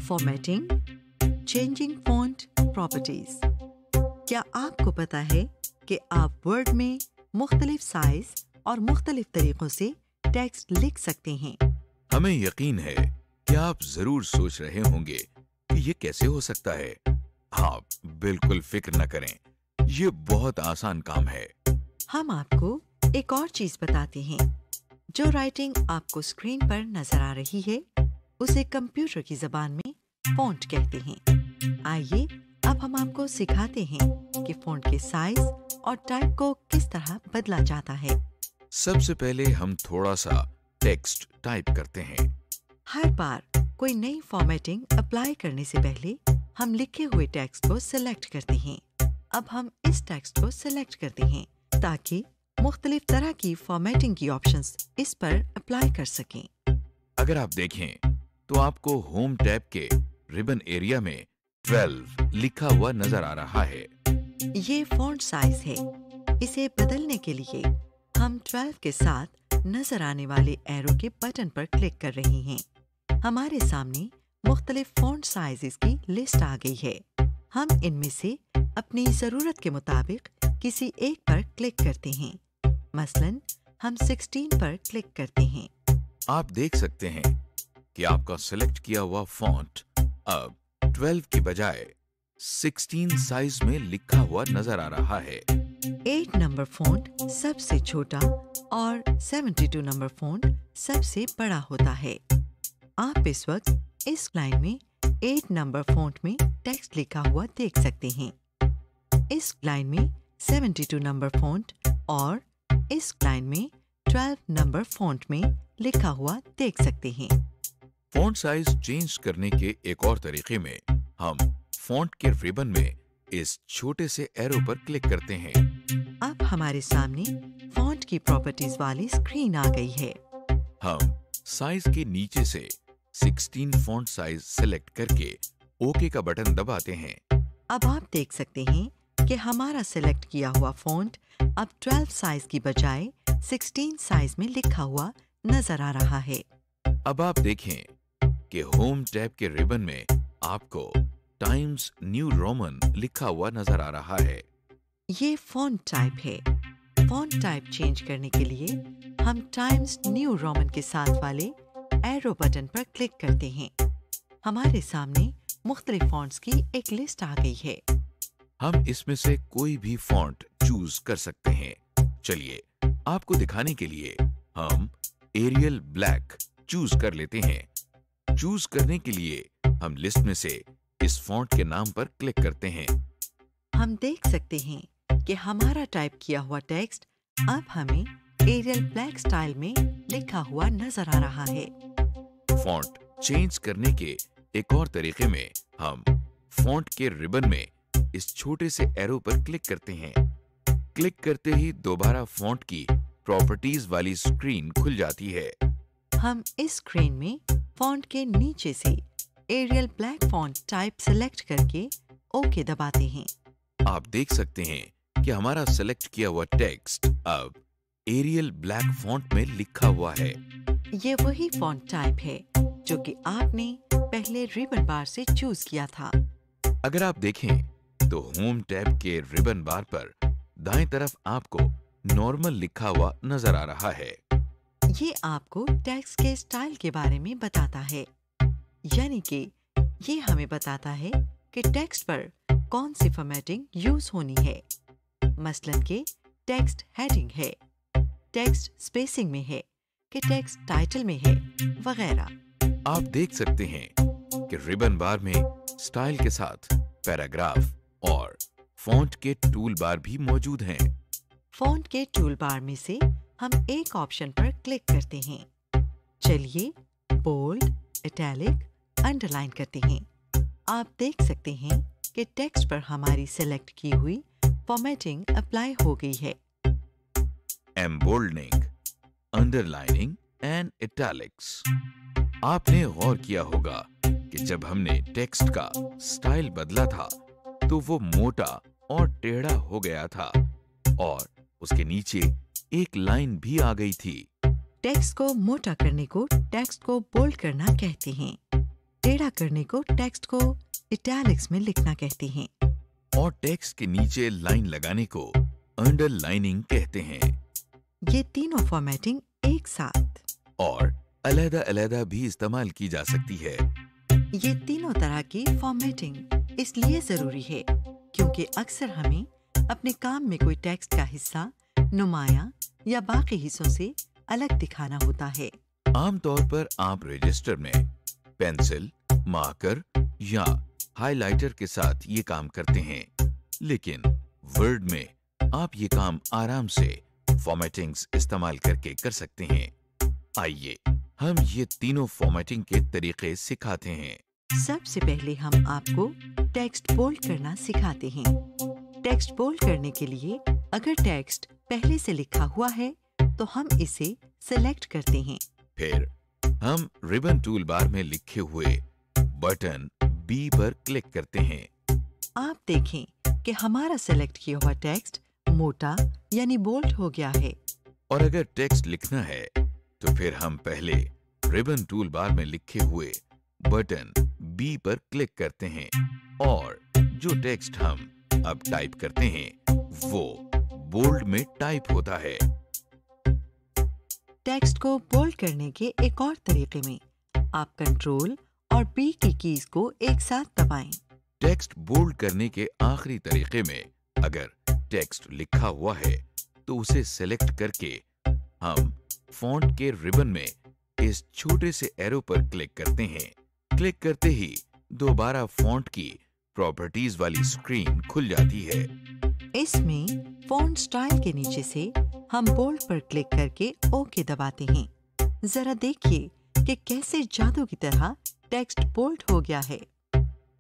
Formatting, changing font properties. क्या आपको पता है कि आप वर्ड में मुख्तलिफ साइज और मुख्तलिफ तरीकों से टेक्स्ट लिख सकते हैं? हमें यकीन है कि आप जरूर सोच रहे होंगे कि ये कैसे हो सकता है। आप बिल्कुल फिक्र न करें, ये बहुत आसान काम है। हम आपको एक और चीज बताते हैं। जो राइटिंग आपको स्क्रीन पर नजर आ रही है, उसे कंप्यूटर की जबान में फॉन्ट कहते हैं। आइए अब हम आपको सिखाते हैं कि फॉन्ट के साइज और टाइप को किस तरह बदला जाता है। सबसे पहले हम थोड़ा सा टेक्स्ट टाइप करते हैं। हर बार कोई नई फॉर्मेटिंग अप्लाई करने से पहले हम लिखे हुए टेक्स्ट को सिलेक्ट करते हैं। अब हम इस टेक्स्ट को सिलेक्ट करते हैं ताकि मुख्तलिफ तरह की फॉर्मेटिंग की ऑप्शंस इस पर अप्लाई कर सकें। अगर आप देखें तो आपको होम टैब के रिबन एरिया में 12 लिखा हुआ नजर आ रहा है। ये फॉन्ट साइज है। इसे बदलने के लिए हम 12 के साथ नजर आने वाले एरो के बटन पर क्लिक कर रहे हैं। हमारे सामने मुख्तलिफ फॉन्ट साइजेस की लिस्ट आ गई है। हम इनमें से अपनी जरूरत के मुताबिक किसी एक पर क्लिक करते हैं। मसलन हम 16 पर क्लिक करते हैं। आप देख सकते हैं कि आपका सिलेक्ट किया हुआ फॉन्ट अब 12 की बजाय 16 साइज में लिखा हुआ नजर आ रहा है। 8 नंबर फॉन्ट सबसे छोटा और 72 नंबर फॉन्ट सबसे बड़ा होता है। आप इस वक्त इस लाइन में 8 नंबर फॉन्ट में टेक्स्ट लिखा हुआ देख सकते हैं। इस लाइन में 72 नंबर फॉन्ट और इस लाइन में 12 नंबर फॉन्ट में लिखा हुआ देख सकते हैं। फॉन्ट साइज चेंज करने के एक और तरीके में हम फॉन्ट के रिबन में इस छोटे से एरो पर क्लिक करते हैं। अब हमारे सामने फॉन्ट की प्रॉपर्टीज वाली स्क्रीन आ गई है। हम साइज के नीचे से 16 फॉन्ट साइज सेलेक्ट करके ओके का बटन दबाते हैं। अब आप देख सकते हैं कि हमारा सेलेक्ट किया हुआ फॉन्ट अब 12 साइज की बजाय 16 साइज में लिखा हुआ नजर आ रहा है। अब आप देखें कि होम टैब के रिबन में आपको टाइम्स न्यू रोमन लिखा हुआ नजर आ रहा है। ये फॉन्ट टाइप है। फॉन्ट टाइप चेंज करने के लिए हम टाइम्स न्यू रोमन के साथ वाले एरो बटन पर क्लिक करते हैं। हमारे सामने मुख्तलिफ फॉन्ट्स की एक लिस्ट आ गई है। हम इसमें से कोई भी फॉन्ट चूज कर सकते हैं। चलिए आपको दिखाने के लिए हम एरियल ब्लैक चूज कर लेते हैं। चूज करने के लिए हम लिस्ट में से इस फॉन्ट के नाम पर क्लिक करते हैं। हम देख सकते हैं कि हमारा टाइप किया हुआ टेक्स्ट अब हमें एरियल ब्लैक स्टाइल में लिखा हुआ नजर आ रहा है। फॉन्ट चेंज करने के एक और तरीके में हम फॉन्ट के रिबन में इस छोटे से एरो पर क्लिक करते हैं। क्लिक करते ही दोबारा फॉन्ट की प्रॉपर्टीज वाली स्क्रीन खुल जाती है। हम इस स्क्रीन में फॉन्ट के नीचे से Arial black font type select करके ओके दबाते हैं। आप देख सकते हैं कि हमारा सेलेक्ट किया हुआ टेक्स्ट अब एरियल ब्लैक फॉन्ट में लिखा हुआ है। ये वही फॉन्ट टाइप है जो कि आपने पहले रिबन बार से चूज किया था। अगर आप देखें तो होम टैब के रिबन बार पर दाएं तरफ आपको नॉर्मल लिखा हुआ नजर आ रहा है। ये आपको टेक्स्ट के स्टाइल के बारे में बताता है, यानी कि ये हमें बताता है कि टेक्स्ट पर कौन सी फॉर्मेटिंग यूज होनी है। मसलन के टेक्स्ट हेडिंग है, टेक्स्ट स्पेसिंग में है कि टेक्स्ट टाइटल में है वगैरह। आप देख सकते हैं कि रिबन बार में स्टाइल के साथ पैराग्राफ और फॉन्ट के टूल बार भी मौजूद हैं। फॉन्ट के टूल बार में से हम एक ऑप्शन पर क्लिक करते हैं। चलिए बोल्ड, इटैलिक, अंडरलाइन करते हैं। आप देख सकते हैं कि टेक्स्ट पर हमारी सेलेक्ट की हुई फॉर्मेटिंग अप्लाई हो गई है। एम्बोल्डनिंग, अंडरलाइनिंग एंड इटैलिक्स। आपने गौर किया होगा कि जब हमने टेक्स्ट का स्टाइल बदला था तो वो मोटा और टेढ़ा हो गया था और उसके नीचे एक लाइन भी आ गई थी। टेक्स्ट को मोटा करने को टेक्स्ट को बोल्ड करना कहते हैं। टेढ़ा करने को टेक्स्ट को इटैलिक्स में लिखना कहते हैं। और टेक्स्ट के नीचे लाइन लगाने को अंडरलाइनिंग कहते हैं। ये तीनों फॉर्मेटिंग एक साथ और अलग-अलग भी इस्तेमाल की जा सकती है। ये तीनों तरह की फॉर्मेटिंग इसलिए जरूरी है क्योंकि अक्सर हमें अपने काम में कोई टेक्स्ट का हिस्सा नुमाया या बाकी हिस्सों से अलग दिखाना होता है। आमतौर पर आप रजिस्टर में पेंसिल, मार्कर या हाइलाइटर के साथ ये काम करते हैं, लेकिन वर्ड में आप ये काम आराम से फॉर्मेटिंग्स इस्तेमाल करके कर सकते हैं। आइए हम ये तीनों फॉर्मेटिंग के तरीके सिखाते हैं। सबसे पहले हम आपको टेक्स्ट बोल्ड करना सिखाते हैं। टेक्स्ट बोल्ड करने के लिए अगर टेक्स्ट पहले से लिखा हुआ है तो हम इसे सिलेक्ट करते हैं। फिर हम रिबन टूल बार में लिखे हुए बटन बी पर क्लिक करते हैं। आप देखें कि हमारा सेलेक्ट किया हुआ टेक्स्ट मोटा यानी बोल्ड हो गया है। और अगर टेक्स्ट लिखना है तो फिर हम पहले रिबन टूल बार में लिखे हुए बटन बी पर क्लिक करते हैं और जो टेक्स्ट हम अब टाइप करते हैं वो बोल्ड में टाइप होता है। टेक्स्ट को बोल्ड करने के एक और तरीके में आप कंट्रोल और बी की कीज को एक साथ दबाएं। टेक्स्ट बोल्ड करने के आखिरी तरीके में अगर टेक्स्ट लिखा हुआ है तो उसे सेलेक्ट करके हम फॉन्ट के रिबन में इस छोटे से एरो पर क्लिक करते हैं। क्लिक करते ही दोबारा फॉन्ट की प्रॉपर्टीज वाली स्क्रीन खुल जाती है। इसमें फॉन्ट स्टाइल के नीचे से हम बोल्ड पर क्लिक करके ओके दबाते हैं। जरा देखिए कि कैसे जादू की तरह टेक्स्ट बोल्ड हो गया है।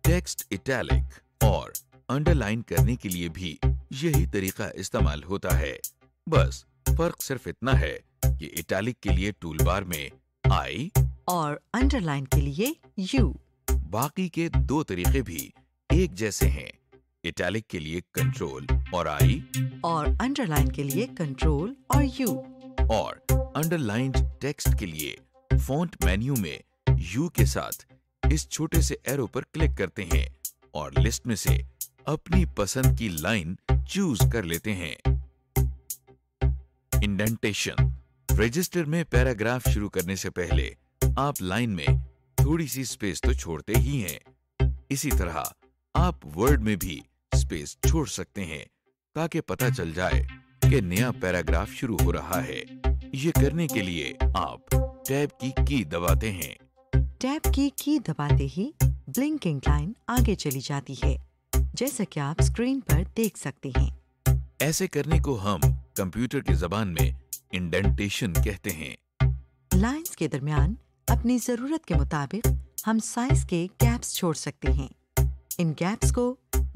टेक्स्ट इटैलिक और अंडरलाइन करने के लिए भी यही तरीका इस्तेमाल होता है। बस फर्क सिर्फ इतना है कि इटैलिक के लिए टूलबार में आई और अंडरलाइन के लिए यू। बाकी के दो तरीके भी एक जैसे हैं। इटैलिक के लिए कंट्रोल और आई और अंडरलाइन के लिए कंट्रोल और यू। और अंडरलाइंड टेक्स्ट के लिए फॉन्ट मेन्यू में यू के साथ इस छोटे से एरो पर क्लिक करते हैं और लिस्ट में से अपनी पसंद की लाइन चूज कर लेते हैं। इंडेंटेशन। रजिस्टर में पैराग्राफ शुरू करने से पहले आप लाइन में थोड़ी सी स्पेस तो छोड़ते ही हैं। इसी तरह आप वर्ड में भी स्पेस छोड़ सकते हैं ताकि पता चल जाए कि नया पैराग्राफ शुरू हो रहा है। ये करने के लिए आप टैब की की दबाते हैं। टैब की की दबाते ही ब्लिंकिंग लाइन आगे चली जाती है, जैसा कि आप स्क्रीन पर देख सकते हैं। ऐसे करने को हम कंप्यूटर की जबान में इंडेंटेशन कहते हैं। लाइंस के दरमियान अपनी जरूरत के मुताबिक हम साइज के गैप्स छोड़ सकते हैं। इन गैप्स को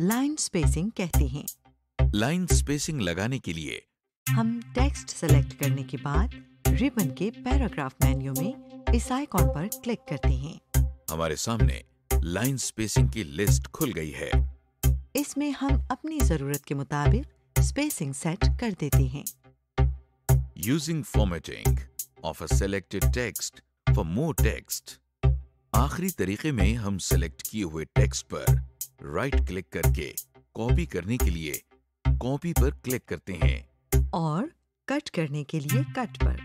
लाइन स्पेसिंग कहते हैं। लाइन स्पेसिंग लगाने के लिए हम टेक्स्ट सेलेक्ट करने के बाद रिबन के पैराग्राफ मेन्यू में इस आइकॉन पर क्लिक करते हैं। हमारे सामने लाइन स्पेसिंग की लिस्ट खुल गई है। इसमें हम अपनी जरूरत के मुताबिक स्पेसिंग सेट कर देते हैं। Using formatting of a selected text for more text. आखिरी तरीके में हम सेलेक्ट किए हुए टेक्स्ट पर राइट क्लिक करके कॉपी करने के लिए कॉपी पर क्लिक करते हैं और कट करने के लिए कट पर।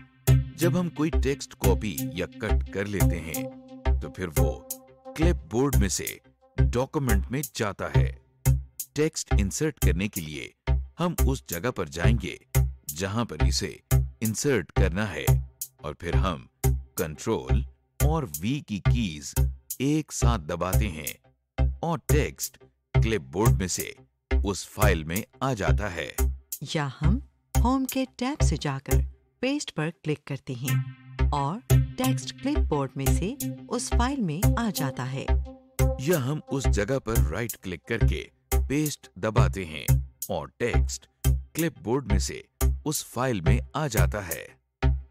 जब हम कोई टेक्स्ट कॉपी या कट कर लेते हैं तो फिर वो क्लिपबोर्ड में से डॉक्यूमेंट में जाता है। टेक्स्ट इंसर्ट करने के लिए हम उस जगह पर जाएंगे जहां पर इसे इंसर्ट करना है और फिर हम कंट्रोल और वी की कीज एक साथ दबाते हैं और टेक्स्ट क्लिपबोर्ड में से उस फाइल में आ जाता है। या हम होम के टैब से जाकर पेस्ट पर क्लिक करते हैं और टेक्स्ट क्लिपबोर्ड में से उस फाइल में आ जाता है। या हम उस जगह पर राइट क्लिक करके पेस्ट दबाते हैं और टेक्स्ट क्लिपबोर्ड में से उस फाइल में आ जाता है।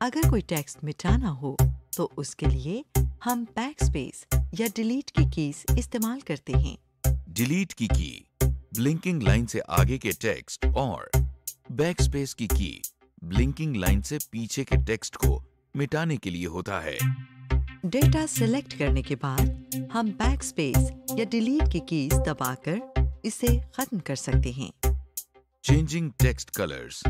अगर कोई टेक्स्ट मिटाना हो तो उसके लिए हम बैकस्पेस या डिलीट की कीज इस्तेमाल करते हैं। डिलीट की ब्लिंकिंग लाइन से आगे के टेक्स्ट और बैकस्पेस की ब्लिंकिंग लाइन से पीछे के टेक्स्ट को मिटाने के लिए होता है। डेटा सिलेक्ट करने के बाद हम बैक स्पेस या डिलीट की कीज दबाकर इसे खत्म कर सकते हैं। Changing text colours.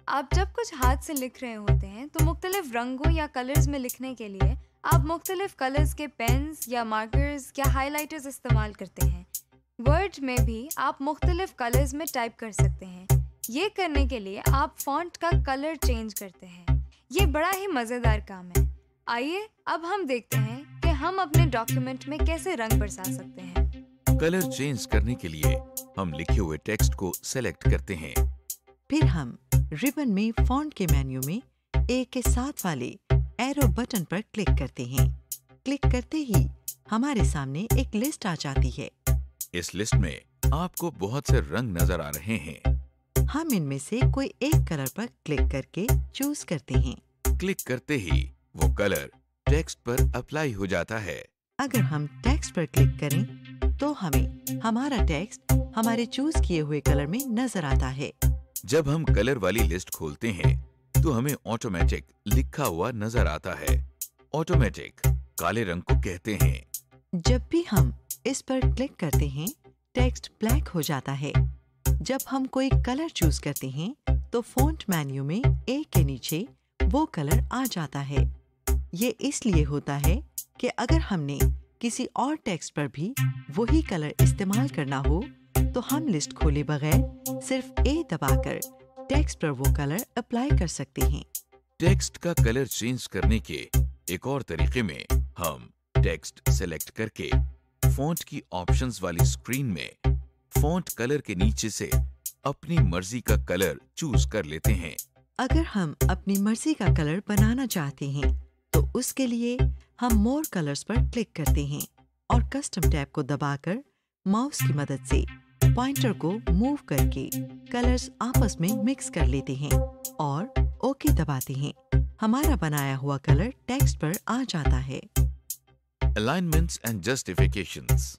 आप जब कुछ हाथ से लिख रहे होते हैं तो मुख्तलिफ रंगों या कलर्स में लिखने के लिए आप मुख्तलिफ कलर्स के पेन्स या मार्कर्स या हाइलाइटर्स इस्तेमाल करते हैं। वर्ड में भी आप मुख्तलिफ कलर्स में टाइप कर सकते हैं। ये करने के लिए आप फॉन्ट का कलर चेंज करते हैं। ये बड़ा ही मज़ेदार काम है। आइए अब हम देखते हैं कि हम अपने डॉक्यूमेंट में कैसे रंग बरसा सकते हैं। कलर चेंज करने के लिए हम लिखे हुए टेक्स्ट को सेलेक्ट करते हैं। फिर हम रिबन में फॉन्ट के मेन्यू में एक के साथ वाले एरो बटन पर क्लिक करते हैं। क्लिक करते ही हमारे सामने एक लिस्ट आ जाती है। इस लिस्ट में आपको बहुत से रंग नजर आ रहे हैं। हम इनमें से कोई एक कलर पर क्लिक करके चूज करते हैं। क्लिक करते ही वो कलर टेक्स्ट पर अप्लाई हो जाता है। अगर हम टेक्स्ट पर क्लिक करें तो हमें हमारा टेक्स्ट हमारे चूज किए हुए कलर में नजर आता है। जब हम कलर वाली लिस्ट खोलते हैं तो हमें ऑटोमेटिक लिखा हुआ नजर आता है। ऑटोमेटिक काले रंग को कहते हैं। जब भी हम इस पर क्लिक करते हैं टेक्स्ट ब्लैक हो जाता है। जब हम कोई कलर चूज करते हैं तो फॉन्ट मेन्यू में एक के नीचे वो कलर आ जाता है। ये इसलिए होता है कि अगर हमने किसी और टेक्स्ट पर भी वही कलर इस्तेमाल करना हो तो हम लिस्ट खोले बगैर सिर्फ ए दबाकर टेक्स्ट पर वो कलर अप्लाई कर सकते हैं। टेक्स्ट का कलर चेंज करने के एक और तरीके में हम टेक्स्ट सेलेक्ट करके फॉन्ट की ऑप्शंस वाली स्क्रीन में फॉन्ट कलर के नीचे से अपनी मर्जी का कलर चूज कर लेते हैं। अगर हम अपनी मर्जी का कलर बनाना चाहते हैं तो उसके लिए हम मोर कलर्स पर क्लिक करते हैं और कस्टम टैब को दबाकर माउस की मदद से पॉइंटर को मूव करके कलर्स आपस में मिक्स कर लेते हैं और ओके दबाते हैं। हमारा बनाया हुआ कलर टेक्स्ट पर आ जाता है। Alignments and justifications.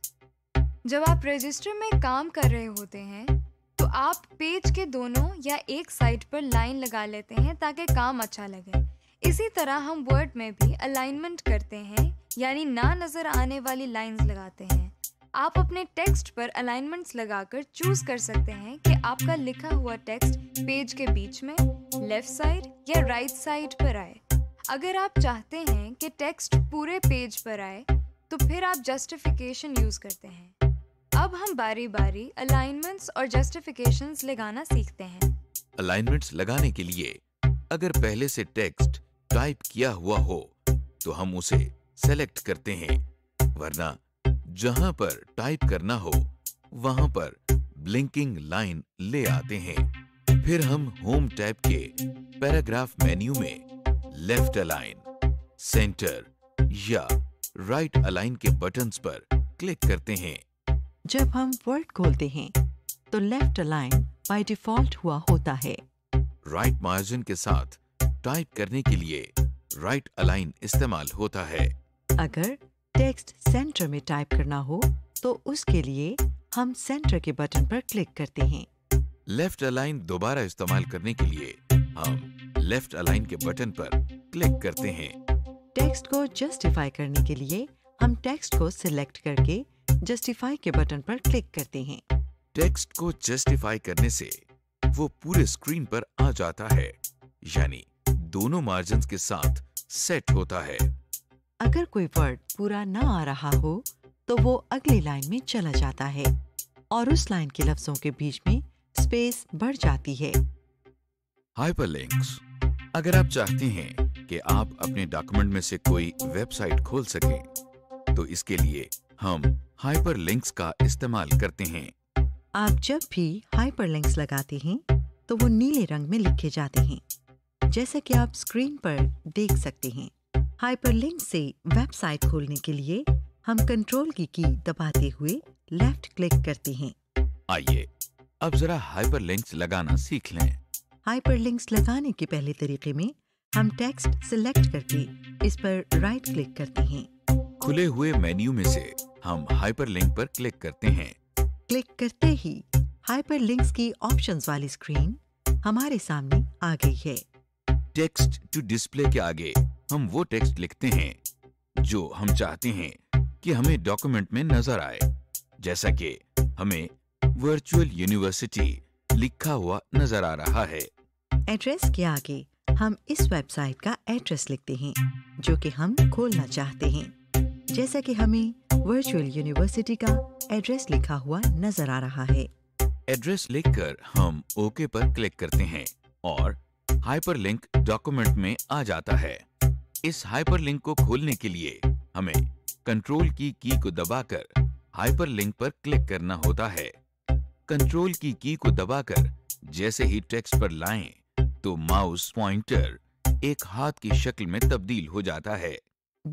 जब आप रजिस्टर में काम कर रहे होते हैं तो आप पेज के दोनों या एक साइड पर लाइन लगा लेते हैं ताकि काम अच्छा लगे। इसी तरह हम वर्ड में भी अलाइनमेंट करते हैं, यानी ना नजर आने वाली लाइंस लगाते हैं। आप अपने टेक्स्ट पर अलाइनमेंट्स लगाकर चूज कर सकते हैं कि आपका लिखा हुआ टेक्स्ट पेज के बीच में, लेफ्ट साइड या राइट साइड पर आए। अगर आप चाहते हैं कि टेक्स्ट पूरे पेज पर आए तो फिर आप जस्टिफिकेशन यूज करते हैं। अब हम बारी बारी अलाइनमेंट्स और जस्टिफिकेशंस लगाना सीखते हैं। अलाइनमेंट्स लगाने के लिए अगर पहले से टेक्स्ट टाइप किया हुआ हो तो हम उसे सेलेक्ट करते हैं, वरना जहां पर टाइप करना हो वहां पर ब्लिंकिंग लाइन ले आते हैं। फिर हम होम टैब के पैराग्राफ मेन्यू में लेफ्ट अलाइन, सेंटर या राइट अलाइन के बटन्स पर क्लिक करते हैं। जब हम वर्ड खोलते हैं तो लेफ्ट अलाइन बाय डिफॉल्ट हुआ होता है। राइट मार्जिन के साथ टाइप करने के लिए राइट अलाइन इस्तेमाल होता है। अगर टेक्स्ट सेंटर में टाइप करना हो तो उसके लिए हम सेंटर के बटन पर क्लिक करते हैं। लेफ्ट अलाइन दोबारा इस्तेमाल करने के लिए हम लेफ्ट अलाइन के बटन पर क्लिक करते हैं। टेक्स्ट को जस्टिफाई करने के लिए हम टेक्स्ट को सिलेक्ट करके जस्टिफाई के बटन पर क्लिक करते हैं। टेक्स्ट को जस्टिफाई करने से वो पूरे स्क्रीन पर आ जाता है, यानी दोनों मार्जिन्स के साथ सेट होता है। अगर कोई वर्ड पूरा ना आ रहा हो तो वो अगली लाइन में चला जाता है और उस लाइन के लफ्जों के बीच में स्पेस बढ़ जाती है। हाइपरलिंक्स। अगर आप चाहते हैं कि आप अपने डॉक्यूमेंट में से कोई वेबसाइट खोल सकें तो इसके लिए हम हाइपरलिंक्स का इस्तेमाल करते हैं। आप जब भी हाइपरलिंक्स लगाते हैं तो वो नीले रंग में लिखे जाते हैं, जैसा कि आप स्क्रीन पर देख सकते हैं। हाइपरलिंक से वेबसाइट खोलने के लिए हम कंट्रोल की दबाते हुए लेफ्ट क्लिक करते हैं। आइए अब जरा हाइपरलिंक्स लगाना सीख लें। हाइपरलिंक्स लगाने के पहले तरीके में हम टेक्स्ट सिलेक्ट करके इस पर राइट क्लिक करते हैं। खुले हुए मेन्यू में से हम हाइपरलिंक पर क्लिक करते हैं। क्लिक करते ही हाइपरलिंक्स की ऑप्शंस वाली स्क्रीन हमारे सामने आ गई है। टेक्स्ट टू डिस्प्ले के आगे हम वो टेक्स्ट लिखते हैं जो हम चाहते हैं कि हमें डॉक्यूमेंट में नजर आए, जैसा कि हमें वर्चुअल यूनिवर्सिटी लिखा हुआ नजर आ रहा है। एड्रेस के आगे हम इस वेबसाइट का एड्रेस लिखते हैं जो कि हम खोलना चाहते हैं, जैसा कि हमें वर्चुअल यूनिवर्सिटी का एड्रेस लिखा हुआ नजर आ रहा है। एड्रेस लिखकर हम ओके पर क्लिक करते हैं और हाइपरलिंक डॉक्यूमेंट में आ जाता है। इस हाइपरलिंक को खोलने के लिए हमें कंट्रोल की को दबाकर हाइपरलिंक पर क्लिक करना होता है। कंट्रोल की को दबाकर जैसे ही टेक्स्ट पर लाएं तो माउस पॉइंटर एक हाथ की शक्ल में तब्दील हो जाता है।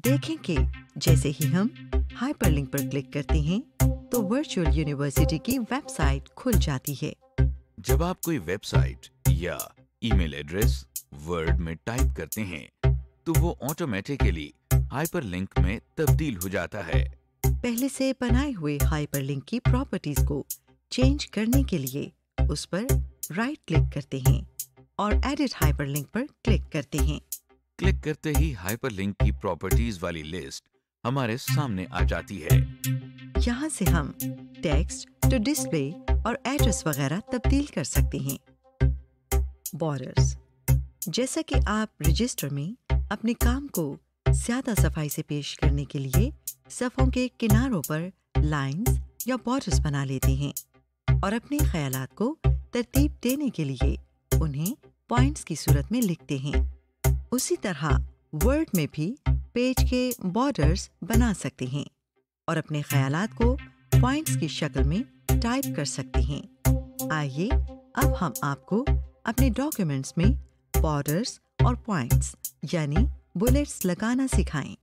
देखें कि जैसे ही हम हाइपरलिंक पर क्लिक करते हैं तो वर्चुअल यूनिवर्सिटी की वेबसाइट खुल जाती है। जब आप कोई वेबसाइट या ईमेल एड्रेस वर्ड में टाइप करते हैं तो वो ऑटोमेटिकली हाइपरलिंक में तब्दील हो जाता है। पहले से बनाए हुए हाइपरलिंक की प्रॉपर्टीज को चेंज करने के लिए उस पर राइट क्लिक करते हैं और एडिट हाइपरलिंक पर क्लिक करते हैं। क्लिक करते ही हाइपरलिंक की प्रॉपर्टीज वाली लिस्ट हमारे सामने आ जाती है। यहाँ से हम टेक्स्ट टू डिस्प्ले और एड्रेस वगैरह तब्दील कर सकते हैं। बॉर्डर्स, जैसा कि आप रजिस्टर में अपने काम को ज्यादा सफाई से पेश करने के लिए सफ़ों के किनारों पर लाइंस या बॉर्डर्स बना लेते हैं और अपने ख्यालात को तरतीब देने के लिए उन्हें पॉइंट्स की सूरत में लिखते हैं, उसी तरह वर्ड में भी पेज के बॉर्डर्स बना सकते हैं और अपने ख्यालात को पॉइंट्स की शक्ल में टाइप कर सकते हैं। आइए अब हम आपको अपने डॉक्यूमेंट्स में बॉर्डर्स और पॉइंट्स यानी बुलेट्स लगाना सिखाएं।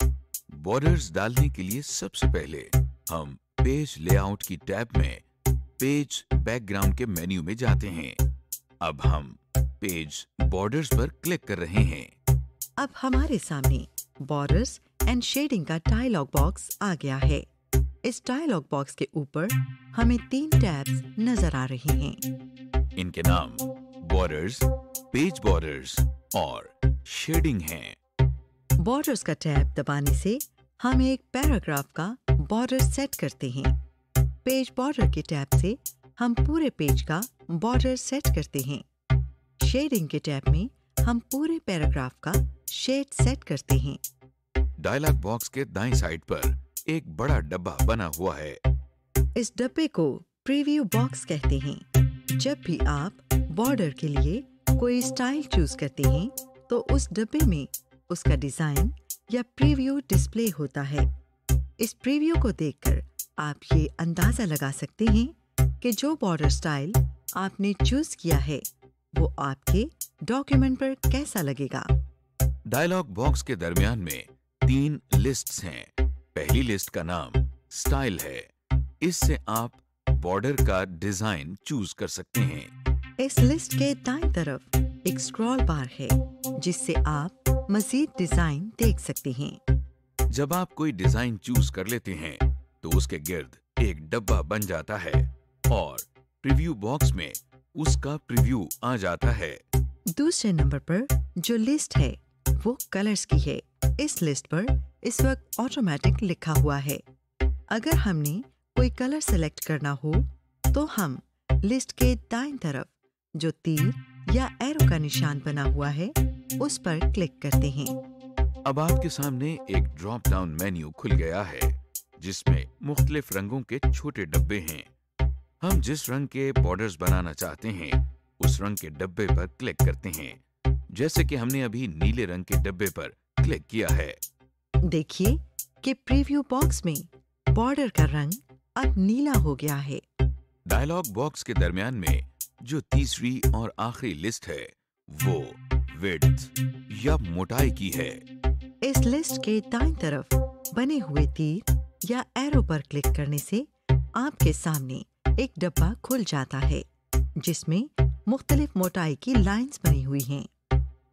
बॉर्डर्स डालने के लिए सबसे पहले हम पेज लेआउट की टैब में पेज बैकग्राउंड के मेन्यू में जाते हैं। अब हम पेज बॉर्डर्स पर क्लिक कर रहे हैं। अब हमारे सामने बॉर्डर्स एंड शेडिंग का डायलॉग बॉक्स आ गया है। इस डायलॉग बॉक्स के ऊपर हमें 3 टैब्स नजर आ रहे हैं। इनके नाम बॉर्डर्स, पेज बॉर्डर्स और शेडिंग हैं। बॉर्डर्स का टैब दबाने से हम एक पैराग्राफ का बॉर्डर सेट करते हैं। पेज बॉर्डर के टैब से हम पूरे पेज का बॉर्डर सेट करते हैं। शेडिंग के टैब में हम पूरे पैराग्राफ का शेड सेट करते हैं। डायलॉग बॉक्स के दाईं साइड पर एक बड़ा डब्बा बना हुआ है। इस डब्बे को प्रीव्यू बॉक्स कहते हैं। जब भी आप बॉर्डर के लिए कोई स्टाइल चूज करते हैं तो उस डब्बे में उसका डिजाइन या प्रीव्यू डिस्प्ले होता है। इस प्रीव्यू को देखकर आप ये अंदाजा लगा सकते हैं कि जो बॉर्डर स्टाइल आपने चूज किया है वो आपके डॉक्यूमेंट पर कैसा लगेगा। डायलॉग बॉक्स के दरमियान में 3 लिस्ट्स हैं। पहली लिस्ट का नाम स्टाइल है। इससे आप बॉर्डर का डिजाइन चूज कर सकते हैं। इस लिस्ट के दाईं तरफ एक स्क्रॉल बार है जिससे आप मजीद डिजाइन देख सकते हैं। जब आप कोई डिजाइन चूज कर लेते हैं तो उसके गिर्द एक डब्बा बन जाता है और प्रीव्यू बॉक्स में उसका प्रीव्यू आ जाता है। दूसरे नंबर पर जो लिस्ट है वो कलर्स की है। इस लिस्ट पर इस वक्त ऑटोमेटिक लिखा हुआ है। अगर हमने कोई कलर सेलेक्ट करना हो तो हम लिस्ट के दाईं तरफ जो तीर या एरो का निशान बना हुआ है उस पर क्लिक करते हैं। अब आपके सामने एक ड्रॉप डाउन मेन्यू खुल गया है जिसमें मुख्तलिफ रंगों के छोटे डब्बे हैं। हम जिस रंग के बॉर्डर्स बनाना चाहते हैं उस रंग के डब्बे पर क्लिक करते हैं, जैसे कि हमने अभी नीले रंग के डब्बे पर क्लिक किया है। देखिए कि प्रीव्यू बॉक्स में बॉर्डर का रंग अब नीला हो गया है। डायलॉग बॉक्स के दरमियान में जो तीसरी और आखिरी लिस्ट है वो विड्थ या मोटाई की है। इस लिस्ट के दाईं तरफ बने हुए तीर या एरो पर क्लिक करने से आपके सामने एक डब्बा खुल जाता है जिसमें मुख्तलिफ मोटाई की लाइंस बनी हुई हैं।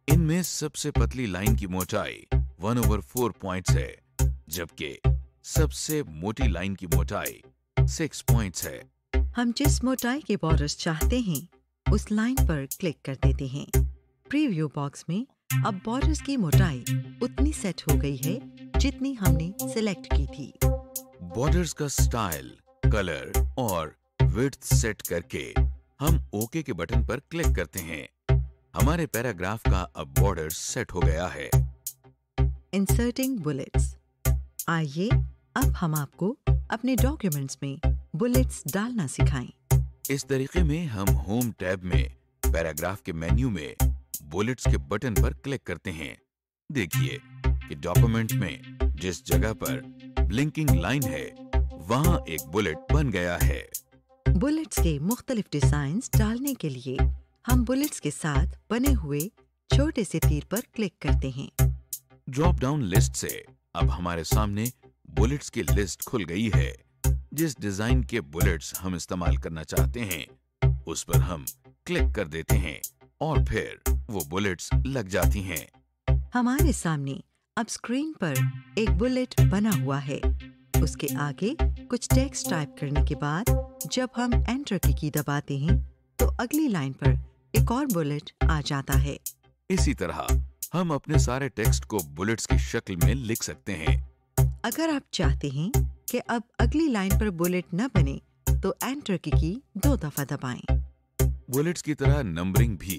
इनमें सबसे पतली लाइन की मोटाई 1/4 पॉइंट्स है, जबकि सबसे मोटी लाइन की मोटाई 6 पॉइंट्स है। हम जिस मोटाई के बॉर्डर्स चाहते हैं उस लाइन पर क्लिक कर देते हैं। प्रीव्यू बॉक्स में अब बॉर्डर्स की मोटाई उतनी सेट हो गई है जितनी हमने सिलेक्ट की थी। बॉर्डर्स का स्टाइल, कलर और विड्थ सेट करके हम ओके के बटन पर क्लिक करते हैं। हमारे पैराग्राफ का अब बॉर्डर सेट हो गया है। Inserting bullets. आइए अब हम आपको अपने डॉक्यूमेंट्स में बुलेट्स डालना सिखाएं। इस तरीके में हम होम टैब में पैराग्राफ के मेन्यू में बुलेट्स के बटन पर क्लिक करते हैं। देखिए कि डॉक्यूमेंट में जिस जगह पर ब्लिंकिंग लाइन है वहां एक बुलेट बन गया है। बुलेट्स के मुख्तलिफ डिजाइन्स डालने के लिए हम बुलेट्स के साथ बने हुए छोटे से तीर पर क्लिक करते हैं। ड्रॉप डाउन लिस्ट से अब हमारे सामने बुलेट्स की लिस्ट खुल गई है। जिस डिजाइन के बुलेट्स हम इस्तेमाल करना चाहते हैं उस पर हम क्लिक कर देते हैं और फिर वो बुलेट्स लग जाती हैं। हमारे सामने अब स्क्रीन पर एक बुलेट बना हुआ है। उसके आगे कुछ टेक्स्ट टाइप करने के बाद जब हम एंटर की दबाते हैं तो अगली लाइन पर एक और बुलेट आ जाता है। इसी तरह हम अपने सारे टेक्स्ट को बुलेट्स की शक्ल में लिख सकते हैं। अगर आप चाहते हैं कि अब अगली लाइन पर बुलेट न बने तो एंटर की 2 दफा दबाएं। बुलेट्स की तरह नंबरिंग भी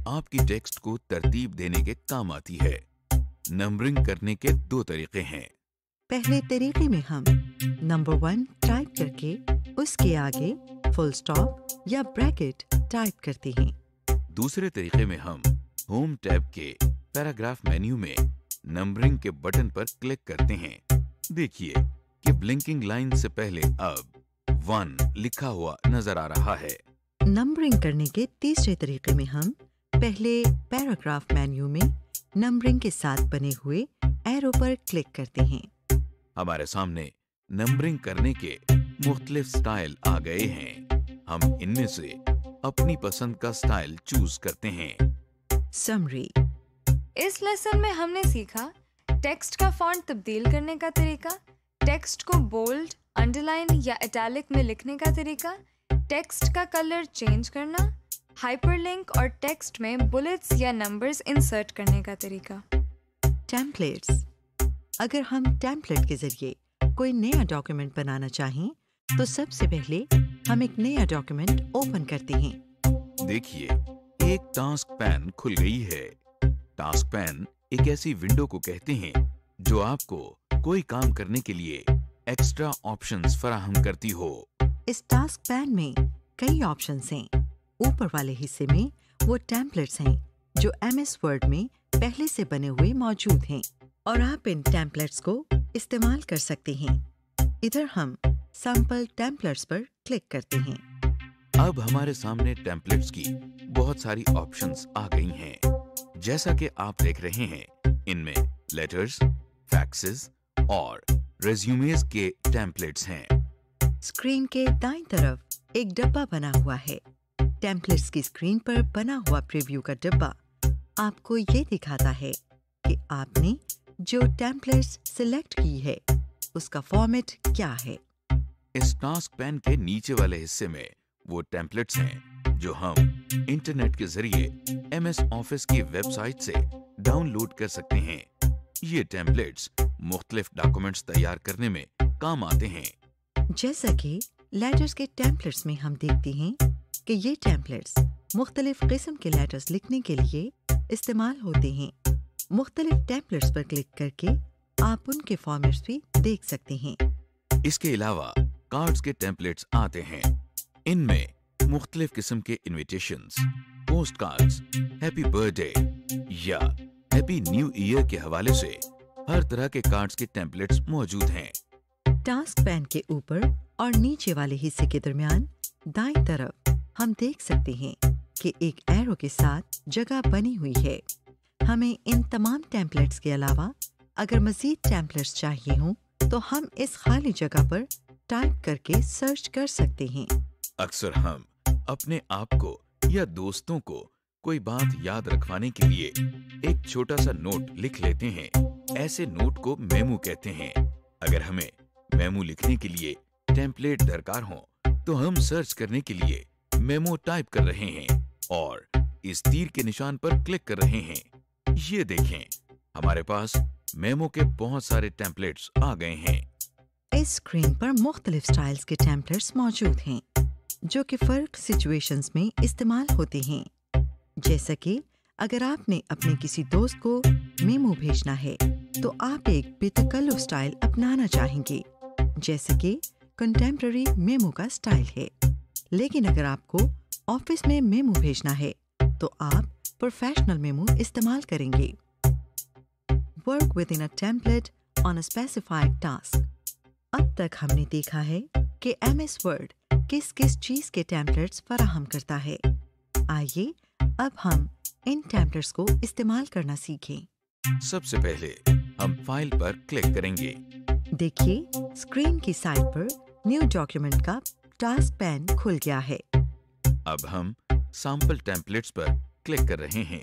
आपकी टेक्स्ट को तरतीब देने के काम आती है। नंबरिंग करने के 2 तरीके हैं। पहले तरीके में हम नंबर 1 टाइप करके उसके आगे फुल स्टॉप या ब्रैकेट टाइप करते हैं। दूसरे तरीके में हम होम टैब के पैराग्राफ मेन्यू में नंबरिंग के बटन पर क्लिक करते हैं। देखिए कि ब्लिंकिंग लाइन से पहले अब 1 लिखा हुआ नजर आ रहा है। नंबरिंग करने के तीसरे तरीके में हम पहले पैराग्राफ मेन्यू में नंबरिंग के साथ बने हुए एरो पर क्लिक करते हैं। हमारे सामने नंबरिंग करने के मुख्तलिफ स्टाइल आ गए हैं। हम इनमें से अपनी पसंद का स्टाइल चूज करते हैं। समरी। इस लेसन में हमने सीखा टेक्स्ट का फॉन्ट तब्दील करने का तरीका, टेक्स्ट को बोल्ड, अंडरलाइन या इटैलिक में लिखने का तरीका, टेक्स्ट का कलर चेंज करना, हाइपरलिंक और टेक्स्ट में बुलेट्स या नंबर्स इंसर्ट करने का तरीका। टेम्पलेट्स। अगर हम टेम्पलेट के जरिए कोई नया डॉक्यूमेंट बनाना चाहें तो सबसे पहले हम एक नया डॉक्यूमेंट ओपन करते हैं। देखिए एक टास्क पैन खुल गई है। टास्क पैन एक ऐसी विंडो को कहते हैं जो आपको कोई काम करने के लिए एक्स्ट्रा ऑप्शंस फराहम करती हो। इस टास्क पैन में कई ऑप्शंस हैं। ऊपर वाले हिस्से में वो टेम्पलेट्स हैं जो MS वर्ड में पहले से बने हुए मौजूद हैं और आप इन टेम्पलेट्स को इस्तेमाल कर सकते हैं। इधर हम सैंपल टेम्पलेट्स पर क्लिक करते हैं। अब हमारे सामने टेम्पलेट्स की बहुत सारी ऑप्शंस आ गई हैं। जैसा कि आप देख रहे हैं इनमें लेटर्स, फैक्सेस और रेज्यूमेस के टेम्पलेट्स हैं। स्क्रीन के दाईं तरफ एक डब्बा बना हुआ है। टेम्पलेट्स की स्क्रीन पर बना हुआ प्रीव्यू का डब्बा आपको ये दिखाता है कि आपने जो टेम्पलेट्स सिलेक्ट की है उसका फॉर्मेट क्या है। इस टास्क पैन के नीचे वाले हिस्से में वो टेम्पलेट्स हैं जो हम इंटरनेट के जरिए MS ऑफिस की वेबसाइट से डाउनलोड कर सकते हैं। ये टेम्पलेट्स मुख्तलिफ डॉक्यूमेंट्स तैयार करने में काम आते हैं। जैसा कि लेटर्स के टेम्पलेट्स में हम देखते हैं कि ये टेम्पलेट्स मुख्तलिफ किस्म के लेटर्स लिखने के लिए इस्तेमाल होते हैं। मुख्तलिफ टेम्पलेट्स पर क्लिक करके आप उनके फॉर्मेट्स भी देख सकते हैं। इसके अलावा कार्ड्स के टेम्पलेट्स आते हैं। इनमें मुख्तलिफ किस्म के invitations, post cards, happy birthday या हैप्पी न्यू ईयर के हवाले से हर तरह के कार्ड्स के टेम्पलेट्स मौजूद हैं। टास्क पैन के ऊपर और नीचे वाले हिस्से के दरमियान दाईं तरफ हम देख सकते हैं कि एक एरो के साथ जगह बनी हुई है। हमें इन तमाम टेम्पलेट्स के अलावा अगर मजीद टेम्पलेट्स चाहिए हों तो हम इस खाली जगह पर टाइप करके सर्च कर सकते हैं। अक्सर हम अपने आप को या दोस्तों को कोई बात याद रखवाने के लिए एक छोटा सा नोट लिख लेते हैं। ऐसे नोट को मेमो कहते हैं। अगर हमें मेमो लिखने के लिए टेम्पलेट दरकार हो तो हम सर्च करने के लिए मेमो टाइप कर रहे हैं और इस तीर के निशान पर क्लिक कर रहे हैं। ये देखें, हमारे पास मेमो के बहुत सारे टेम्पलेट्स आ गए हैं। इस स्क्रीन पर मुख्तलिफ स्टाइल्स के टेम्पलेट्स मौजूद हैं, जो कि फर्क सिचुएशंस में इस्तेमाल होते हैं। जैसा कि अगर आपने अपने किसी दोस्त को मेमो भेजना है, तो आप एक बेतकल्लुफ स्टाइल अपनाना चाहेंगे, जैसे कि कंटेम्पररी मेमो का स्टाइल है। लेकिन अगर आपको ऑफिस में मेमो भेजना है, तो आप प्रोफेशनल मेमो इस्तेमाल करेंगे। Work with in a template on a specified task. अब तक हमने देखा है कि MS वर्ड किस किस चीज के टेम्पलेट्स फराहम करता है। आइए अब हम इन टेम्पलेट्स को इस्तेमाल करना सीखें। सबसे पहले हम फाइल पर क्लिक करेंगे। देखिए, स्क्रीन की साइड पर न्यू डॉक्यूमेंट का टास्क पैन खुल गया है। अब हम सैंपल टेम्पलेट्स पर क्लिक कर रहे हैं।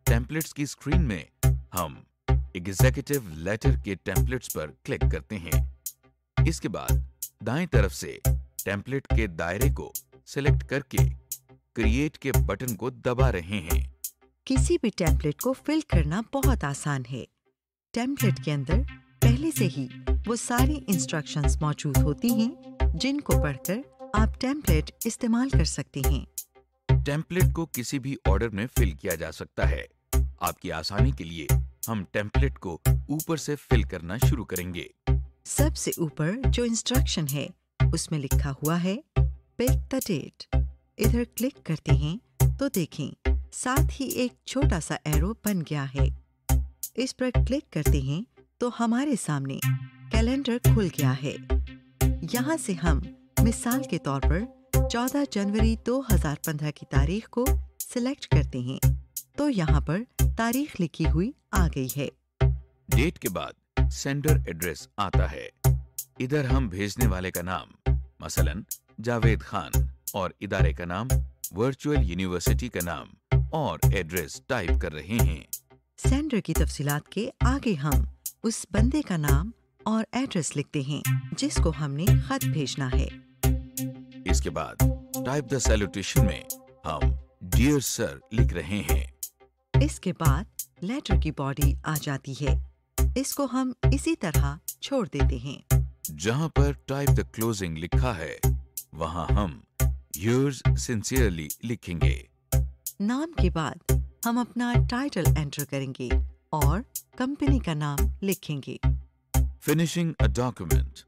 टेम्पलेट्स की स्क्रीन में हम एग्जीक्यूटिव लेटर के टेम्पलेट्स पर क्लिक करते हैं। इसके बाद दाएं तरफ से टेम्पलेट के दायरे को सिलेक्ट करके क्रिएट के बटन को दबा रहे हैं। किसी भी टेम्पलेट को फिल करना बहुत आसान है। टेम्पलेट के अंदर पहले से ही वो सारी इंस्ट्रक्शंस मौजूद होती हैं, जिनको पढ़कर आप टेम्पलेट इस्तेमाल कर सकते हैं। टेम्पलेट को किसी भी ऑर्डर में फिल किया जा सकता है। आपकी आसानी के लिए हम टेम्पलेट को ऊपर से फिल करना शुरू करेंगे। सबसे ऊपर जो इंस्ट्रक्शन है, उसमें लिखा हुआ है पिक द डेट। इधर क्लिक करते हैं तो देखें, साथ ही एक छोटा सा एरो बन गया है। इस पर क्लिक करते हैं तो हमारे सामने कैलेंडर खुल गया है। यहाँ से हम मिसाल के तौर पर 14 जनवरी 2015 की तारीख को सिलेक्ट करते हैं, तो यहाँ पर तारीख लिखी हुई आ गई है। डेट के बाद सेंडर एड्रेस आता है। इधर हम भेजने वाले का नाम, मसलन जावेद खान, और इदारे का नाम, वर्चुअल यूनिवर्सिटी का नाम और एड्रेस टाइप कर रहे हैं। सेंडर की तफसीलात के आगे हम उस बंदे का नाम और एड्रेस लिखते हैं, जिसको हमने खत भेजना है। इसके बाद टाइप द सैल्यूटेशन में हम डियर सर लिख रहे हैं। इसके बाद लेटर की बॉडी आ जाती है। इसको हम इसी तरह छोड़ देते हैं। जहां पर टाइप द क्लोजिंग लिखा है, वहां हम योर्स सिंसियरली लिखेंगे। नाम के बाद हम अपना टाइटल एंटर करेंगे और कंपनी का नाम लिखेंगे। Finishing a document,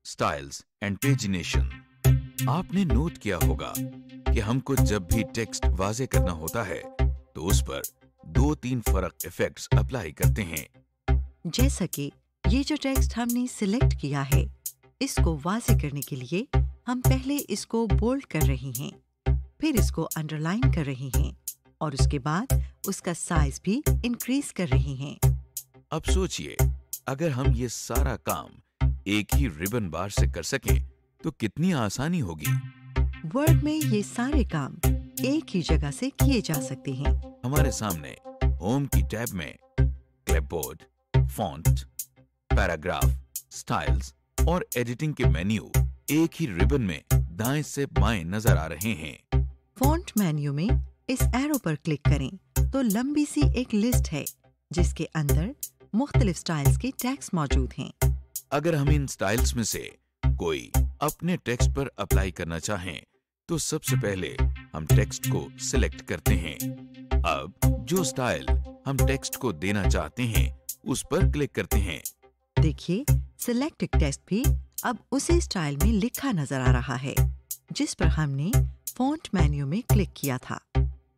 styles and pagination. आपने नोट किया होगा कि हमको जब भी टेक्स्ट वाज़े करना होता है, तो उस पर 2-3 फर्क इफेक्ट्स अप्लाई करते हैं। जैसा कि ये जो टेक्स्ट हमने सिलेक्ट किया है, इसको वाज़े करने के लिए हम पहले इसको बोल्ड कर रहे हैं, फिर इसको अंडरलाइन कर रहे हैं और उसके बाद उसका साइज भी इंक्रीज कर रहे हैं। अब सोचिए, अगर हम ये सारा काम एक ही रिबन बार से कर सकें तो कितनी आसानी होगी। वर्ड में ये सारे काम एक ही जगह से किए जा सकते हैं। हमारे सामने होम की टैब में क्लिपबोर्ड, फॉन्ट, पैराग्राफ, स्टाइल्स और एडिटिंग के मेन्यू एक ही रिबन में दाएं से बाएं नजर आ रहे हैं। फॉन्ट मेन्यू में इस एरो पर क्लिक करें तो लंबी सी एक लिस्ट है, जिसके अंदर मुख्तलिफ स्टाइल्स के टैग्स मौजूद हैं। अगर हम इन स्टाइल्स में से कोई अपने टेक्स्ट पर अप्लाई करना चाहें, तो सबसे पहले हम टेक्स्ट को सिलेक्ट करते हैं। अब जो स्टाइल हम टेक्स्ट को देना चाहते हैं, उस पर क्लिक करते हैं। देखिए, सिलेक्टेड टेक्स्ट भी अब उसी स्टाइल में लिखा नजर आ रहा है, जिस पर हमने फॉन्ट मेन्यू में क्लिक किया था।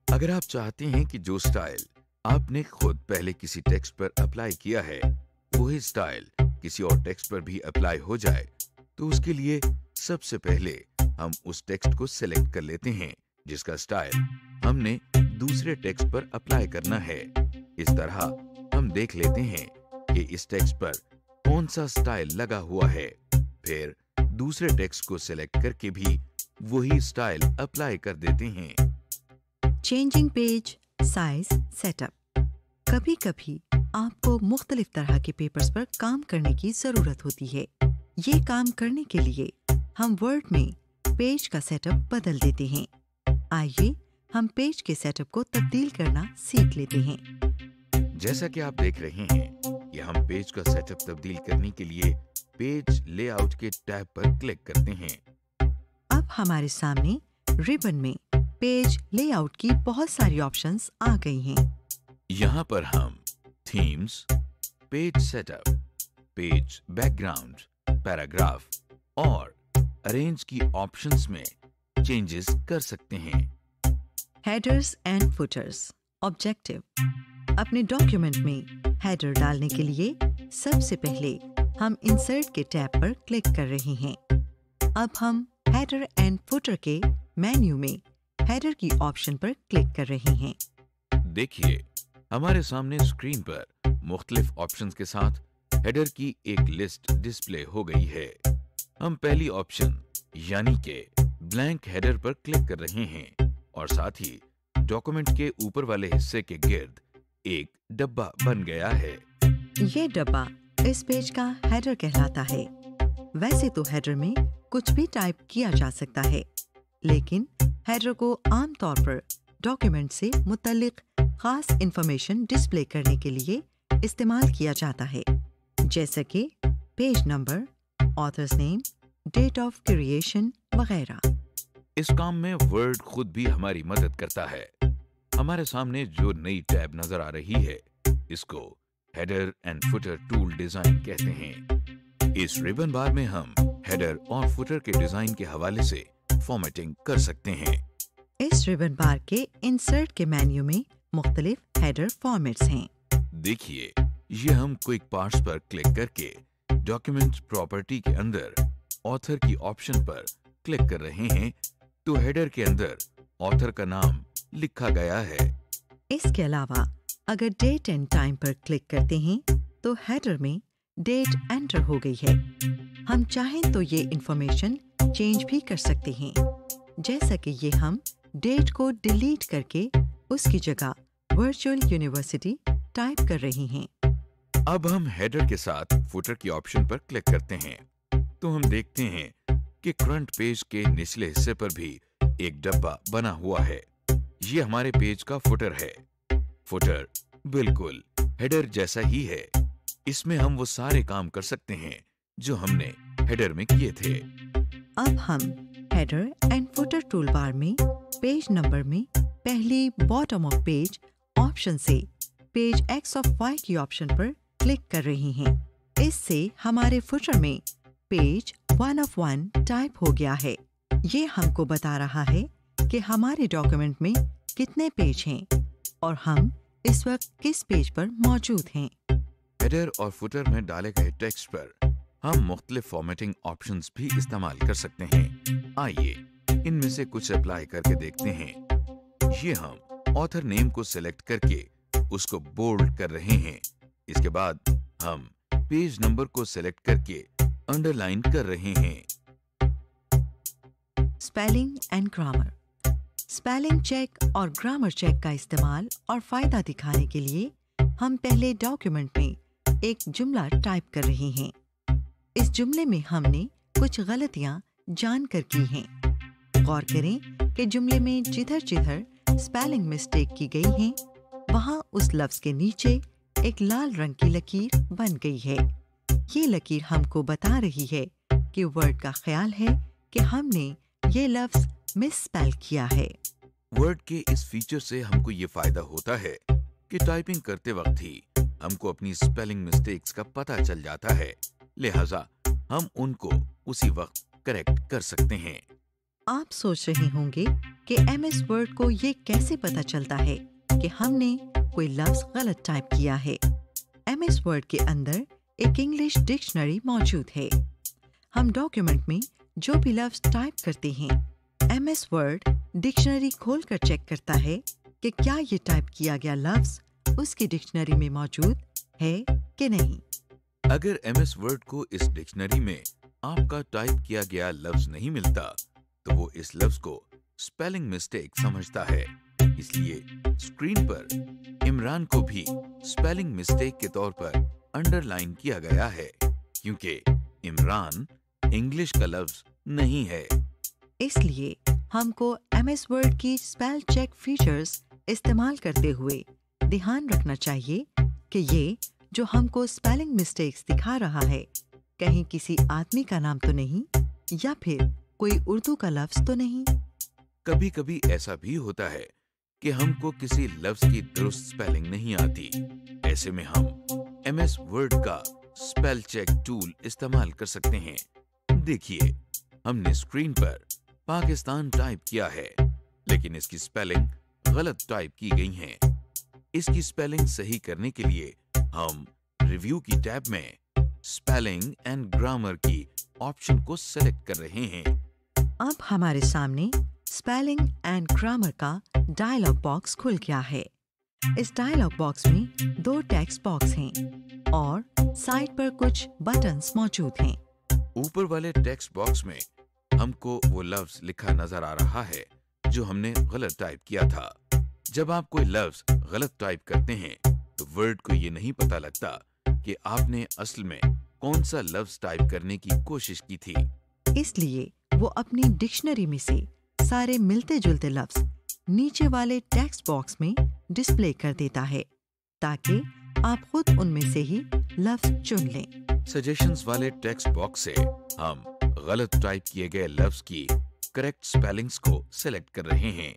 अगर आप चाहते हैं कि जो स्टाइल आपने खुद पहले किसी टेक्स्ट पर अप्लाई किया है, वही स्टाइल किसी और टेक्स्ट पर भी अप्लाई हो जाए, तो उसके लिए सबसे पहले हम उस टेक्स्ट को सिलेक्ट कर लेते हैं जिसका स्टाइल हमने दूसरे टेक्स्ट पर अप्लाई करना है। इस तरह हम देख लेते हैं कि इस टेक्स्ट पर कौन सा स्टाइल लगा हुआ है, फिर दूसरे टेक्स्ट को सिलेक्ट करके भी वही स्टाइल अप्लाई कर देते हैं। Changing page size setup. कभी कभी आपको मुख्तलिफ तरह के पेपर्स पर काम करने की जरूरत होती है। ये काम करने के लिए हम वर्ड में पेज का सेटअप बदल देते हैं। आइए हम पेज के सेटअप को तब्दील करना सीख लेते हैं। जैसा कि आप देख रहे हैं कि हम पेज का सेटअप तब्दील करने के लिए पेज लेआउट के टैब पर क्लिक करते हैं। अब हमारे सामने रिबन में पेज लेआउट की बहुत सारी ऑप्शंस आ गई हैं। यहाँ पर हम themes, page setup, page background, paragraph और अरेंज की ऑप्शंस में चेंजेस कर सकते हैं। Headers and putters. ऑब्जेक्टिव। अपने डॉक्यूमेंट में हेडर डालने के लिए सबसे पहले हम इंसर्ट के टैब पर क्लिक कर रहे हैं। अब हम हेडर एंड फुटर के मेन्यू में हेडर की ऑप्शन पर क्लिक कर रहे हैं। देखिए, हमारे सामने स्क्रीन पर मुख्तलिफ ऑप्शंस के साथ हेडर की एक लिस्ट डिस्प्ले हो गई है। हम पहली ऑप्शन यानी कि ब्लैंक हेडर पर क्लिक कर रहे हैं और साथ ही डॉक्यूमेंट के ऊपर वाले हिस्से के गिर्द एक डब्बा बन गया है। ये डब्बा इस पेज का हेडर कहलाता है। वैसे तो हेडर में कुछ भी टाइप किया जा सकता है, लेकिन हेडर को आमतौर पर डॉक्यूमेंट से मुतल्लिक खास इंफॉर्मेशन डिस्प्ले करने के लिए इस्तेमाल किया जाता है, जैसे कि page number, author's name, date of creation वगैरह। इस काम में वर्ड खुद भी हमारी मदद करता है। हमारे सामने जो नई टैब नजर आ रही है, इसको header and footer tool design कहते हैं। इस रिबन बार में हम हेडर और फुटर के डिजाइन के हवाले से फॉर्मेटिंग कर सकते हैं। इस रिबन बार के इंसर्ट के मेन्यू में मुख्तलिफ हेडर फॉर्मेट्स हैं। देखिए, ये हम क्विक पार्ट्स पर क्लिक करके डॉक्यूमेंट प्रॉपर्टी के अंदर ऑथर की ऑप्शन पर क्लिक कर रहे हैं, तो हेडर के अंदर ऑथर का नाम लिखा गया है। इसके अलावा अगर डेट एंड टाइम पर क्लिक करते हैं तो हेडर में डेट एंटर हो गई है। हम चाहें तो ये इंफॉर्मेशन चेंज भी कर सकते हैं, जैसा कि ये हम डेट को डिलीट करके उसकी जगह वर्चुअल यूनिवर्सिटी टाइप कर रहे हैं। अब हम हेडर के साथ फुटर की ऑप्शन पर क्लिक करते हैं, तो हम देखते हैं कि फ्रंट पेज के निचले हिस्से पर भी एक डब्बा बना हुआ है। ये हमारे पेज का फुटर है। फुटर बिल्कुल हेडर जैसा ही है। इसमें हम वो सारे काम कर सकते हैं जो हमने हेडर में किए थे। अब हम हेडर एंड फुटर टूलबार में पेज नंबर में पहली बॉटम ऑफ पेज ऑप्शन से पेज X ऑफ Y की ऑप्शन पर क्लिक कर रहे हैं। इससे हमारे फुटर में पेज 1 ऑफ 1 टाइप हो गया है। ये हमको बता रहा है कि हमारे डॉक्यूमेंट में कितने पेज हैं और हम इस वक्त किस पेज पर मौजूद हैं। हेडर और फुटर में डाले गए टेक्स्ट पर हम मुख्तलिफ फॉर्मेटिंग ऑप्शंस भी इस्तेमाल कर सकते हैं। आइए इनमें से कुछ अप्लाई करके देखते हैं। ये हम ऑथर नेम को सिलेक्ट करके उसको बोल्ड कर रहे हैं। इसके बाद हम पेज नंबर को सिलेक्ट करके अंडरलाइन कर रहे हैं। Spelling and grammar. Spelling check और ग्रामर चेक का इस्तेमाल और फायदा दिखाने के लिए हम पहले डॉक्यूमेंट में एक जुमला टाइप कर रहे हैं। इस जुमले में हमने कुछ गलतियां जानकर की हैं। गौर करें कि जुमले में जिधर स्पेलिंग मिस्टेक की गई है, वहां उस लफ्ज के नीचे एक लाल रंग की लकीर बन गई है। ये लकीर हमको बता रही है कि वर्ड का ख्याल है कि हमने ये लफ्ज मिस स्पेल किया है। वर्ड के इस फीचर से हमको ये फायदा होता है कि टाइपिंग करते वक्त ही हमको अपनी स्पेलिंग मिस्टेक्स का पता चल जाता है, लिहाजा हम उनको उसी वक्त करेक्ट कर सकते हैं। आप सोच रहे होंगे कि MS वर्ड को ये कैसे पता चलता है कि हमने कोई लफ्ज गलत टाइप किया है। MS वर्ड के अंदर एक इंग्लिश डिक्शनरी मौजूद है। हम डॉक्यूमेंट में जो भी लफ्ज टाइप करते हैं, MS वर्ड डिक्शनरी खोलकर चेक करता है कि क्या ये टाइप किया गया लफ्ज उसकी डिक्शनरी में मौजूद है कि नहीं। अगर MS वर्ड को इस डिक्शनरी में आपका टाइप किया गया लफ्ज नहीं मिलता, तो वो इस लफ्ज को स्पेलिंग मिस्टेक समझता है। इसलिए स्क्रीन पर इमरान को भी स्पेलिंग मिस्टेक के तौर पर अंडरलाइन किया गया है, क्योंकि इमरान इंग्लिश का लफ्ज नहीं है। इसलिए हमको MS वर्ड की स्पेल चेक फीचर्स इस्तेमाल करते हुए ध्यान रखना चाहिए कि ये जो हमको स्पेलिंग मिस्टेक्स दिखा रहा है कहीं किसी आदमी का नाम तो नहीं या फिर कोई उर्दू का लफ्ज तो नहीं। कभी कभी ऐसा भी होता है कि हमको किसी लफ्ज की दुरुस्त स्पेलिंग नहीं आती। ऐसे में हम MS वर्ड का स्पेल चेक टूल इस्तेमाल कर सकते हैं। देखिए, हमने स्क्रीन पर पाकिस्तान टाइप किया है, लेकिन इसकी स्पेलिंग गलत टाइप की गई है। इसकी स्पेलिंग सही करने के लिए हम रिव्यू की टैब में स्पेलिंग एंड ग्रामर की ऑप्शन को सेलेक्ट कर रहे हैं। अब हमारे सामने स्पेलिंग एंड ग्रामर का डायलॉग बॉक्स खुल गया है। इस डायलॉग बॉक्स में 2 टेक्स्ट बॉक्स हैं और साइड पर कुछ बटन्स मौजूद हैं। ऊपर वाले टेक्स्ट बॉक्स में हमको वो लफ्ज लिखा नजर आ रहा है जो हमने गलत टाइप किया था। जब आप कोई लफ्ज गलत टाइप करते हैं तो वर्ड को ये नहीं पता लगता कि आपने असल में कौन सा लफ्ज टाइप करने की कोशिश की थी। इसलिए वो अपनी डिक्शनरी में से सारे मिलते जुलते लफ्ज नीचे वाले टेक्स्ट बॉक्स में डिस्प्ले कर देता है ताकि आप खुद उनमें से ही लफ्ज चुन लें। सजेशंस वाले टेक्स्ट बॉक्स से हम गलत टाइप किए गए लफ्ज की करेक्ट स्पेलिंग्स को सेलेक्ट कर रहे हैं।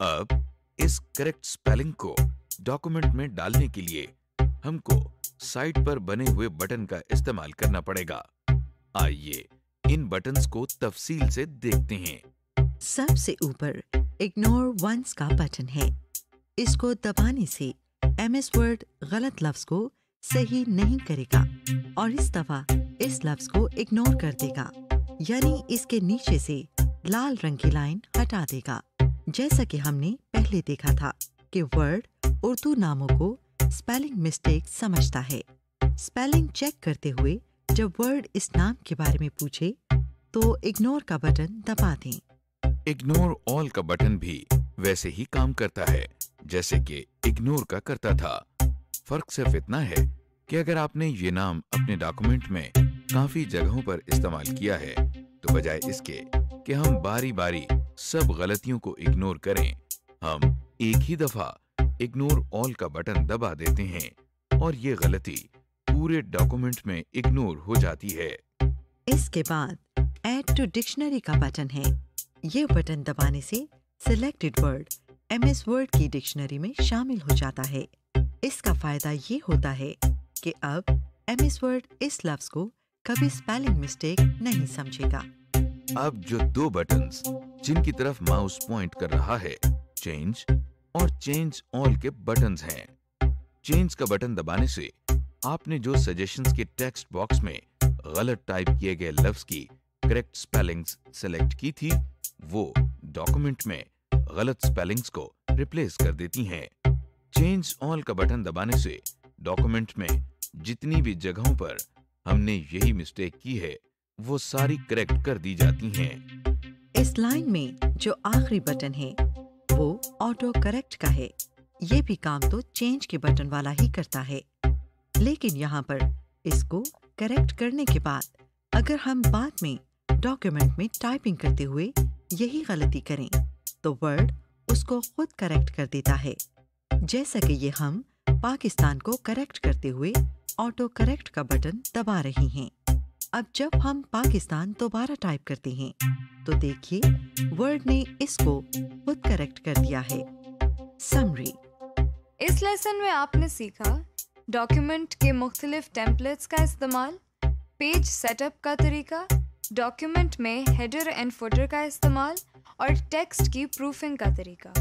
अब इस करेक्ट स्पेलिंग को डॉक्यूमेंट में डालने के लिए हमको साइड पर बने हुए बटन का इस्तेमाल करना पड़ेगा। आइए इन बटन्स को तफसील से देखते हैं। सबसे ऊपर इग्नोर वंस का बटन है। इसको दबाने से MS वर्ड गलत लफ्ज को सही नहीं करेगा और इस दफा इस लफ्ज को इग्नोर कर देगा, यानी इसके नीचे से लाल रंग की लाइन हटा देगा। जैसा कि हमने पहले देखा था कि वर्ड उर्दू नामों को स्पेलिंग मिस्टेक समझता है। स्पेलिंग चेक करते हुए जब वर्ड इस नाम के बारे में पूछे तो इग्नोर का बटन दबा दें। इग्नोर ऑल का बटन भी वैसे ही काम करता है जैसे कि इग्नोर का करता था। फर्क सिर्फ इतना है कि अगर आपने ये नाम अपने डॉक्यूमेंट में काफी जगहों पर इस्तेमाल किया है तो बजाय इसके कि हम बारी बारी सब गलतियों को इग्नोर करें, हम एक ही दफा इग्नोर ऑल का बटन दबा देते हैं और ये गलती पूरे डॉक्यूमेंट में इग्नोर हो जाती है। इसके बाद ऐड टू डिक्शनरी का बटन है। ये बटन दबाने से सिलेक्टेड वर्ड MS वर्ड की डिक्शनरी में शामिल हो जाता है। इसका फायदा ये होता है कि अब MS वर्ड इस लफ्ज को कभी स्पेलिंग मिस्टेक नहीं समझेगा। अब जो 2 बटन्स जिनकी तरफ माउस पॉइंट कर रहा है, चेंज और चेंज ऑल के बटन्स हैं। चेंज का बटन दबाने से आपने जो सजेशंस के टेक्स्ट बॉक्स में गलत टाइप किए गए लफ्ज की करेक्ट स्पेलिंग्स सेलेक्ट की थी, वो डॉक्यूमेंट में गलत स्पेलिंग्स को रिप्लेस कर देती हैं। चेंज ऑल का बटन दबाने से डॉक्यूमेंट में जितनी भी जगहों पर हमने यही मिस्टेक की है वो सारी करेक्ट कर दी जाती हैं। इस लाइन में जो आखिरी बटन है वो ऑटो करेक्ट का है। ये भी काम तो चेंज के बटन वाला ही करता है, लेकिन यहाँ पर इसको करेक्ट करने के बाद अगर हम बाद में डॉक्यूमेंट में टाइपिंग करते हुए यही गलती करें तो वर्ड उसको खुद करेक्ट कर देता है, जैसा कि ये हम पाकिस्तान को करेक्ट करते हुए ऑटो करेक्ट का बटन दबा रही हैं। अब जब हम पाकिस्तान दोबारा टाइप करते हैं तो देखिए वर्ड ने इसको खुद करेक्ट कर दिया है। समरी, इस लेसन में आपने सीखा डॉक्यूमेंट के मुख्तलिफ टेम्पलेट्स का इस्तेमाल, पेज सेटअप का तरीका, डॉक्यूमेंट में हेडर एंड फुटर का इस्तेमाल और टेक्स्ट की प्रूफिंग का तरीका।